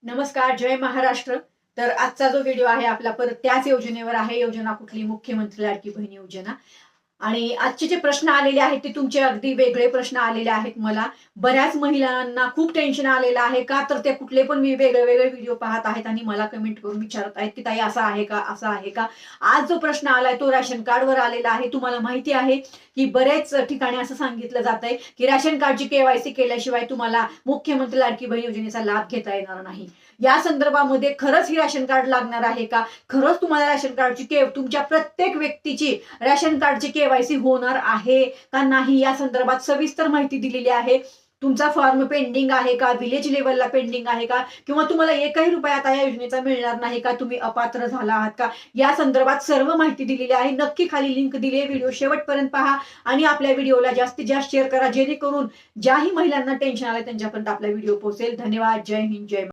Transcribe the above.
नमस्कार, जय महाराष्ट्र. तर आजचा जो व्हिडिओ आहे आपला परत त्याच योजनेवर आहे. योजना कुठली? मुख्यमंत्री लाडकी बहीण योजना. आणि आजचे जे प्रश्न आलेले आहेत ते तुमचे अगदी वेगळे प्रश्न आलेले आहेत मला. बऱ्याच महिलांना खूप टेन्शन आलेलं आहे. का तर ते कुठले पण वेगळे वेगळे व्हिडिओ पाहत आहेत आणि मला कमेंट करून विचारत आहेत की ताई असं आहे का, असं आहे का. आज जो प्रश्न आलाय तो राशन कार्डवर आलेला आहे. तुम्हाला माहिती आहे की बरेच ठिकाणी असं सांगितलं जात आहे की राशन कार्डची केवायसी केल्याशिवाय तुम्हाला मुख्यमंत्री लाडकी बहीण योजनेचा लाभ घेता येणार नाही. या संदर्भामध्ये खरंच ही राशन कार्ड लागणार आहे का? खरंच तुम्हाला राशन कार्डची तुमच्या प्रत्येक व्यक्तीची राशन कार्डची केवायसी होणार आहे का नाही या संदर्भात सविस्तर माहिती दिलेली आहे. तुमचा फॉर्म पेंडिंग आहे का? विलेज लेवलला पेंडिंग आहे का? किंवा तुम्हाला एकही रुपया आता या योजनेचा मिळणार नाही का? तुम्ही अपात्र झाला आहात का? या संदर्भात सर्व माहिती दिलेली आहे. नक्की खाली लिंक दिली आहे. व्हिडिओ शेवटपर्यंत पहा आणि आपल्या व्हिडिओला जास्तीत जास्त शेअर करा जेणेकरून ज्याही महिलांना टेन्शन आलंय त्यांच्यापर्यंत आपला व्हिडिओ पोहोचेल. धन्यवाद. जय हिंद, जय